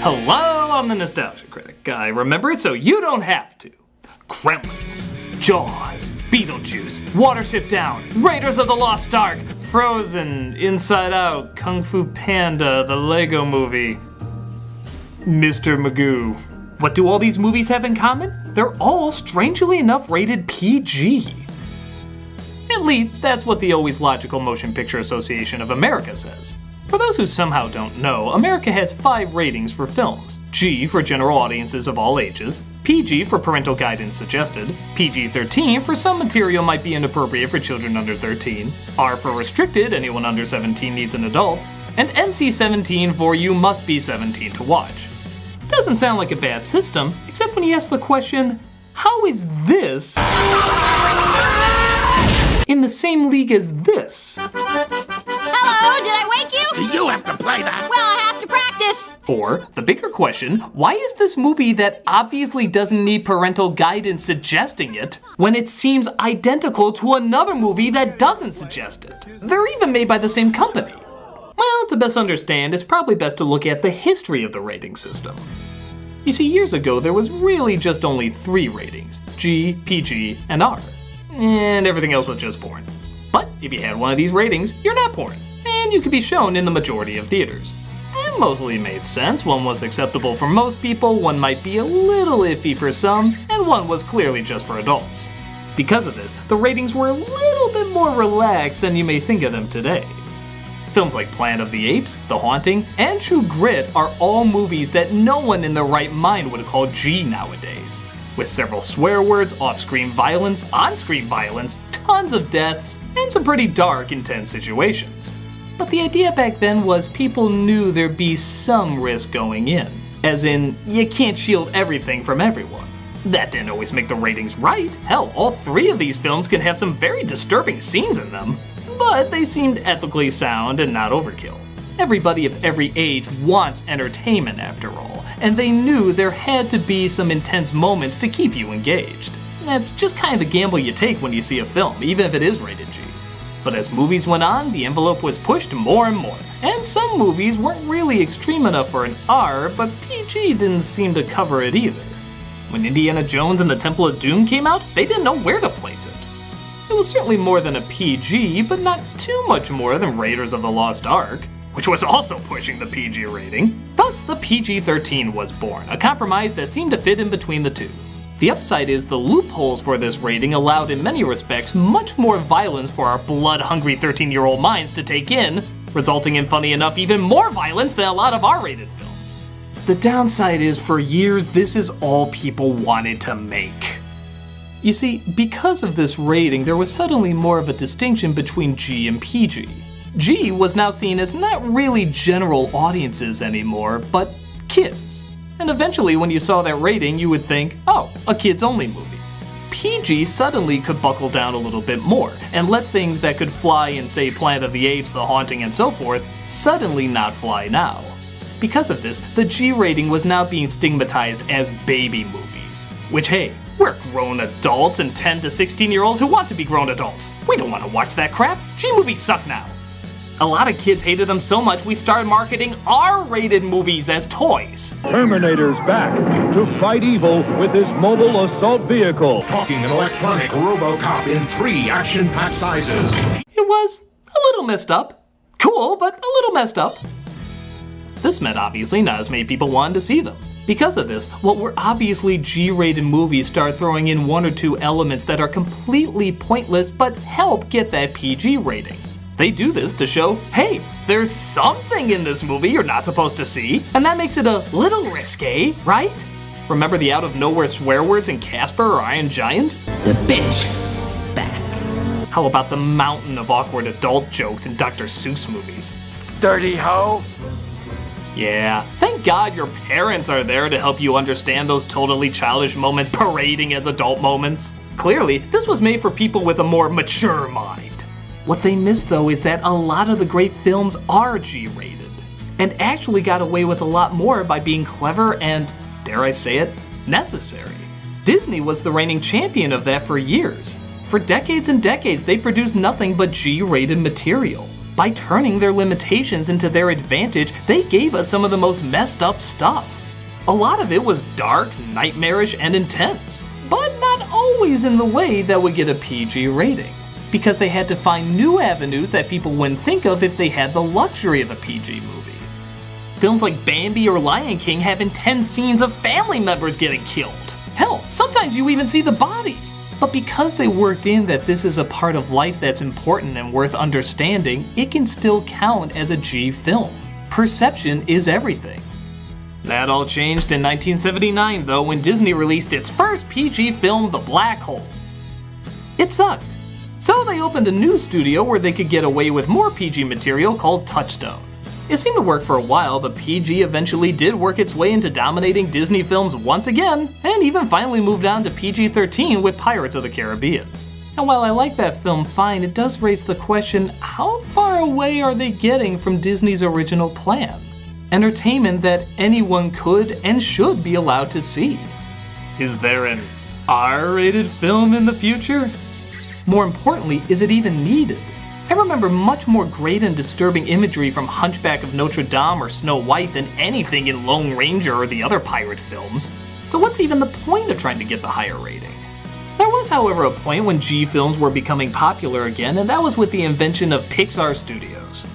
Hello, I'm the Nostalgia Critic. I remember it so you don't have to. Gremlins, Jaws, Beetlejuice, Watership Down, Raiders of the Lost Ark, Frozen, Inside Out, Kung Fu Panda, the Lego Movie, Mr. Magoo. What do all these movies have in common? They're all, strangely enough, rated PG. At least, that's what the Always Logical Motion Picture Association of America says. For those who somehow don't know, America has 5 ratings for films. G for general audiences of all ages, PG for parental guidance suggested, PG-13 for some material might be inappropriate for children under 13, R for restricted, anyone under 17 needs an adult, and NC-17 for you must be 17 to watch. Doesn't sound like a bad system, except when you ask the question, how is this in the same league as this? Hello, did I wake you? Do you have to play that? Well, I have to practice. Or, the bigger question, why is this movie that obviously doesn't need parental guidance suggesting it, when it seems identical to another movie that doesn't suggest it? They're even made by the same company. Well, to best understand, it's probably best to look at the history of the rating system. You see, years ago, there was really just only 3 ratings, G, PG, and R. And everything else was just porn. But if you had one of these ratings, you're not porn, and you could be shown in the majority of theaters. It mostly made sense. One was acceptable for most people, one might be a little iffy for some, and one was clearly just for adults. Because of this, the ratings were a little bit more relaxed than you may think of them today. Films like Planet of the Apes, The Haunting, and True Grit are all movies that no one in their right mind would call G nowadays. With several swear words, off-screen violence, on-screen violence, tons of deaths, and some pretty dark, intense situations. But the idea back then was people knew there'd be some risk going in. As in, you can't shield everything from everyone. That didn't always make the ratings right. Hell, all 3 of these films can have some very disturbing scenes in them. But they seemed ethically sound and not overkill. Everybody of every age wants entertainment after all, and they knew there had to be some intense moments to keep you engaged. That's just kind of the gamble you take when you see a film, even if it is rated G. But as movies went on, the envelope was pushed more and more, and some movies weren't really extreme enough for an R, but PG didn't seem to cover it either. When Indiana Jones and the Temple of Doom came out, they didn't know where to place it. It was certainly more than a PG, but not too much more than Raiders of the Lost Ark, which was also pushing the PG rating. Thus, the PG-13 was born, a compromise that seemed to fit in between the two. The upside is the loopholes for this rating allowed in many respects much more violence for our blood-hungry 13-year-old minds to take in, resulting in, funny enough, even more violence than a lot of R-rated films. The downside is, for years, this is all people wanted to make. You see, because of this rating, there was suddenly more of a distinction between G and PG. G was now seen as not really general audiences anymore, but kids. And eventually when you saw that rating, you would think, oh, a kids-only movie. PG suddenly could buckle down a little bit more, and let things that could fly in, say, Planet of the Apes, The Haunting, and so forth, suddenly not fly now. Because of this, the G rating was now being stigmatized as baby movies. Which, hey, we're grown adults and 10 to 16-year-olds who want to be grown adults. We don't want to watch that crap. G movies suck now. A lot of kids hated them so much we started marketing R-rated movies as toys. Terminator's back to fight evil with his mobile assault vehicle. Talking an electronic RoboCop in 3 action-packed sizes. It was a little messed up. Cool, but a little messed up. This meant obviously not as many people wanted to see them. Because of this, what were obviously G-rated movies start throwing in 1 or 2 elements that are completely pointless but help get that PG rating. They do this to show, hey, there's something in this movie you're not supposed to see, and that makes it a little risque, right? Remember the out-of-nowhere swear words in Casper or Iron Giant? The bitch is back. How about the mountain of awkward adult jokes in Dr. Seuss movies? Dirty hoe. Yeah, thank God your parents are there to help you understand those totally childish moments parading as adult moments. Clearly, this was made for people with a more mature mind. What they miss though is that a lot of the great films are G-rated, and actually got away with a lot more by being clever and, dare I say it, necessary. Disney was the reigning champion of that for years. For decades and decades, they produced nothing but G-rated material. By turning their limitations into their advantage, they gave us some of the most messed up stuff. A lot of it was dark, nightmarish, and intense, but not always in the way that would get a PG rating, because they had to find new avenues that people wouldn't think of if they had the luxury of a PG movie. Films like Bambi or Lion King have intense scenes of family members getting killed. Hell, sometimes you even see the body. But because they worked in that this is a part of life that's important and worth understanding, it can still count as a G film. Perception is everything. That all changed in 1979 though, when Disney released its first PG film, The Black Hole. It sucked. So they opened a new studio where they could get away with more PG material called Touchstone. It seemed to work for a while, but PG eventually did work its way into dominating Disney films once again, and even finally moved on to PG-13 with Pirates of the Caribbean. And while I like that film fine, it does raise the question, how far away are they getting from Disney's original plan? Entertainment that anyone could and should be allowed to see. Is there an R-rated film in the future? More importantly, is it even needed? I remember much more great and disturbing imagery from Hunchback of Notre Dame or Snow White than anything in Lone Ranger or the other pirate films. So what's even the point of trying to get the higher rating? There was, however, a point when G films were becoming popular again, and that was with the invention of Pixar Studios.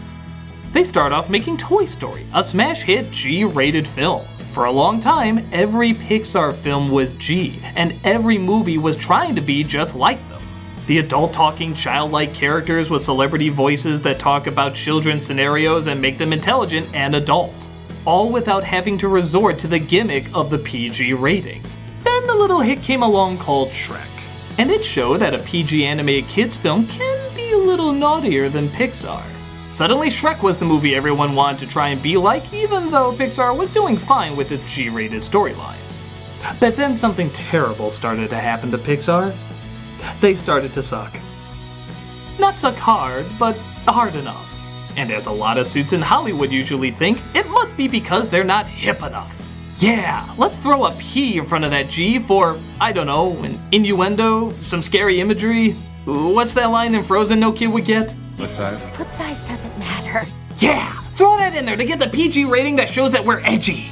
They start off making Toy Story, a smash hit G-rated film. For a long time, every Pixar film was G, and every movie was trying to be just like them. The adult-talking, childlike characters with celebrity voices that talk about children's scenarios and make them intelligent and adult, all without having to resort to the gimmick of the PG rating. Then the little hit came along called Shrek, and it showed that a PG animated kids film can be a little naughtier than Pixar. Suddenly Shrek was the movie everyone wanted to try and be like, even though Pixar was doing fine with its G-rated storylines. But then something terrible started to happen to Pixar. They started to suck. Not suck hard, but hard enough. And as a lot of suits in Hollywood usually think, it must be because they're not hip enough. Yeah, let's throw a P in front of that G for, I don't know, an innuendo, some scary imagery. What's that line in Frozen no kid would get? What size? Foot size doesn't matter. Yeah, throw that in there to get the PG rating that shows that we're edgy.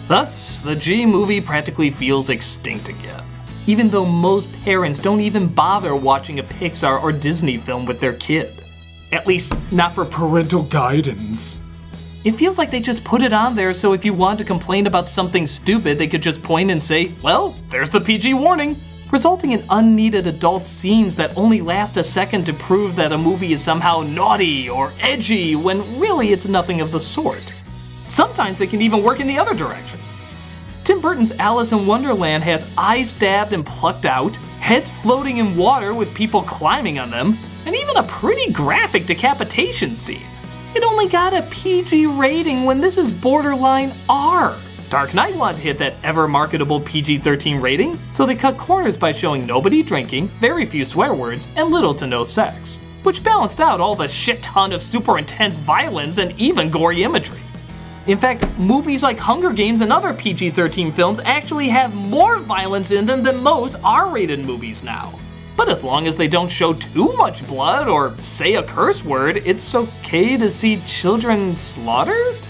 Thus, the G movie practically feels extinct again. Even though most parents don't even bother watching a Pixar or Disney film with their kid. At least, not for parental guidance. It feels like they just put it on there so if you want to complain about something stupid, they could just point and say, well, there's the PG warning. Resulting in unneeded adult scenes that only last a second to prove that a movie is somehow naughty or edgy, when really it's nothing of the sort. Sometimes it can even work in the other direction. Tim Burton's Alice in Wonderland has eyes stabbed and plucked out, heads floating in water with people climbing on them, and even a pretty graphic decapitation scene. It only got a PG rating when this is borderline R. Dark Knight wanted to hit that ever-marketable PG-13 rating, so they cut corners by showing nobody drinking, very few swear words, and little to no sex, which balanced out all the shit ton of super intense violence and even gory imagery. In fact, movies like Hunger Games and other PG-13 films actually have more violence in them than most R-rated movies now. But as long as they don't show too much blood or say a curse word, it's okay to see children slaughtered?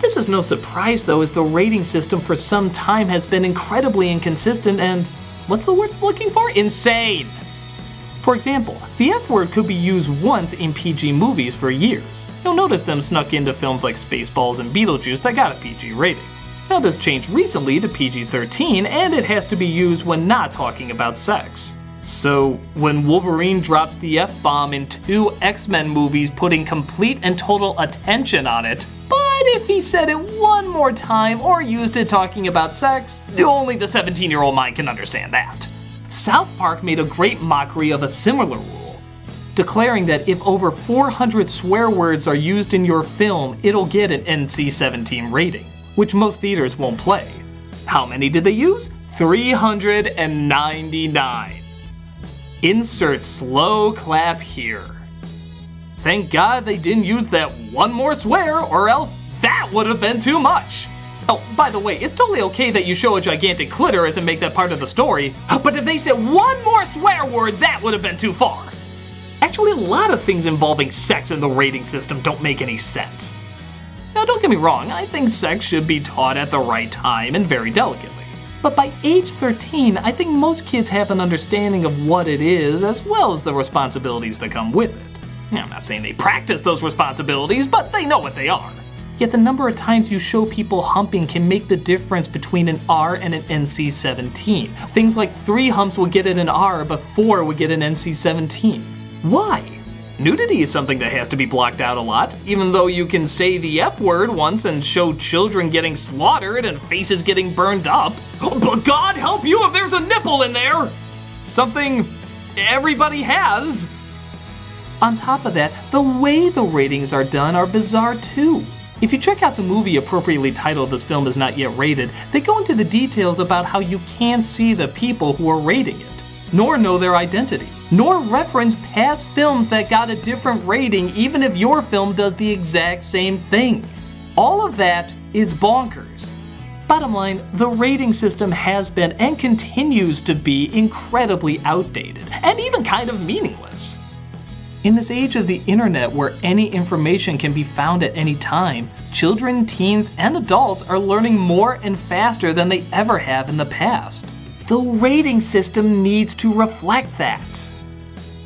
This is no surprise though, as the rating system for some time has been incredibly inconsistent and, what's the word I'm looking for? Insane! For example, the F word could be used once in PG movies for years. You'll notice them snuck into films like Spaceballs and Beetlejuice that got a PG rating. Now this changed recently to PG-13, and it has to be used when not talking about sex. So when Wolverine drops the F-bomb in 2 X-Men movies putting complete and total attention on it, but if he said it one more time or used it talking about sex, only the 17-year-old mind can understand that. South Park made a great mockery of a similar rule, declaring that if over 400 swear words are used in your film, it'll get an NC-17 rating, which most theaters won't play. How many did they use? 399. Insert slow clap here. Thank God they didn't use that one more swear, or else that would have been too much. Oh, by the way, it's totally okay that you show a gigantic clitoris and make that part of the story, but if they said one more swear word, that would have been too far. Actually, a lot of things involving sex in the rating system don't make any sense. Now, don't get me wrong, I think sex should be taught at the right time and very delicately. But by age 13, I think most kids have an understanding of what it is as well as the responsibilities that come with it. Now, I'm not saying they practice those responsibilities, but they know what they are. Yet the number of times you show people humping can make the difference between an R and an NC-17. Things like 3 humps would get it an R, but 4 would get an NC-17. Why? Nudity is something that has to be blocked out a lot, even though you can say the F word once and show children getting slaughtered and faces getting burned up. Oh, but God help you if there's a nipple in there! Something everybody has. On top of that, the way the ratings are done are bizarre too. If you check out the movie appropriately titled This Film Is Not Yet Rated, they go into the details about how you can't see the people who are rating it, nor know their identity, nor reference past films that got a different rating even if your film does the exact same thing. All of that is bonkers. Bottom line, the rating system has been and continues to be incredibly outdated, and even kind of meaningless. In this age of the internet where any information can be found at any time, children, teens, and adults are learning more and faster than they ever have in the past. The rating system needs to reflect that.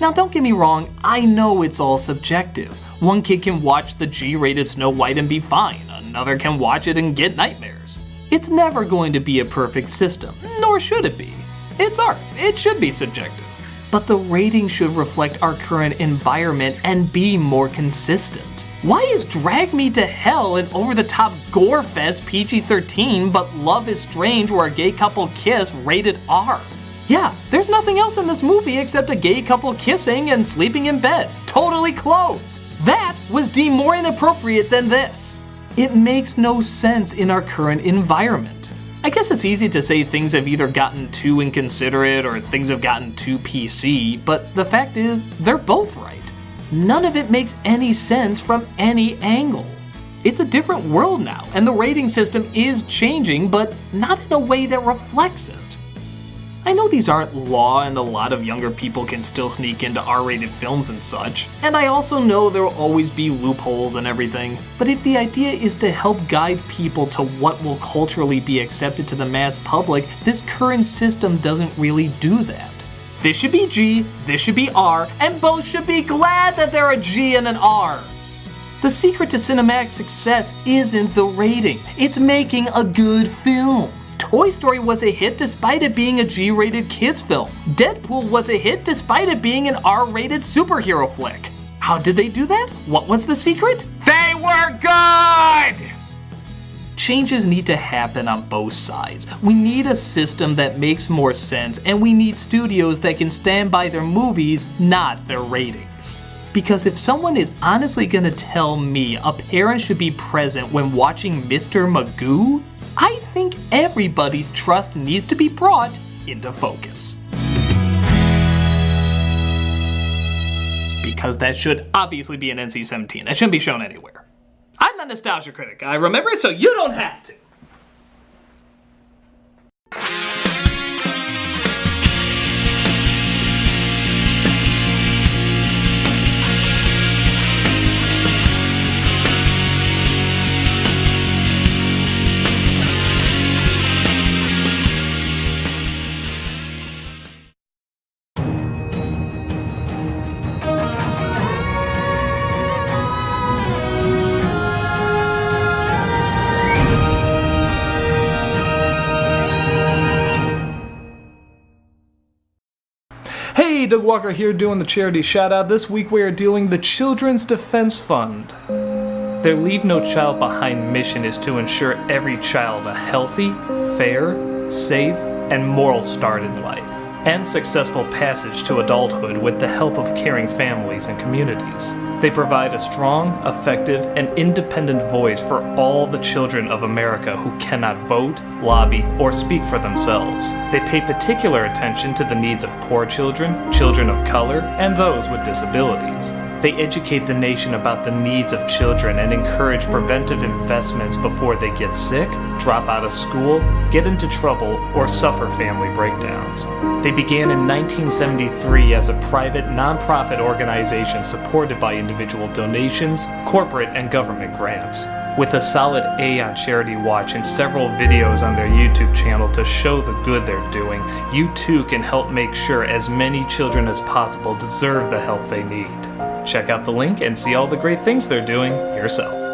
Now, don't get me wrong, I know it's all subjective. One kid can watch the G-rated Snow White and be fine, another can watch it and get nightmares. It's never going to be a perfect system, nor should it be. It's art, it should be subjective. But the rating should reflect our current environment and be more consistent. Why is Drag Me to Hell an over-the-top gore fest PG-13 but Love is Strange where a gay couple kiss rated R? Yeah, there's nothing else in this movie except a gay couple kissing and sleeping in bed, totally clothed. That was deemed more inappropriate than this. It makes no sense in our current environment. I guess it's easy to say things have either gotten too inconsiderate or things have gotten too PC, but the fact is, they're both right. None of it makes any sense from any angle. It's a different world now, and the rating system is changing, but not in a way that reflects it. I know these aren't law and a lot of younger people can still sneak into R-rated films and such, and I also know there will always be loopholes and everything, but if the idea is to help guide people to what will culturally be accepted to the mass public, this current system doesn't really do that. This should be G, this should be R, and both should be glad that they're a G and an R. The secret to cinematic success isn't the rating, it's making a good film. Toy Story was a hit despite it being a G-rated kids film. Deadpool was a hit despite it being an R-rated superhero flick. How did they do that? What was the secret? They were good! Changes need to happen on both sides. We need a system that makes more sense, and we need studios that can stand by their movies, not their ratings. Because if someone is honestly gonna tell me a parent should be present when watching Mr. Magoo, I think everybody's trust needs to be brought into focus. Because that should obviously be an NC-17. That shouldn't be shown anywhere. I'm the nostalgia critic, I remember it so you don't have to. Hey, Doug Walker here doing the charity shout out. This week we are doing the Children's Defense Fund. Their Leave No Child Behind mission is to ensure every child a healthy, fair, safe, and moral start in life, and successful passage to adulthood with the help of caring families and communities. They provide a strong, effective, and independent voice for all the children of America who cannot vote, lobby, or speak for themselves. They pay particular attention to the needs of poor children, children of color, and those with disabilities. They educate the nation about the needs of children and encourage preventive investments before they get sick, drop out of school, get into trouble, or suffer family breakdowns. They began in 1973 as a private, nonprofit organization supported by individual donations, corporate and government grants. With a solid A on Charity Watch and several videos on their YouTube channel to show the good they're doing, you too can help make sure as many children as possible deserve the help they need. Check out the link and see all the great things they're doing yourself.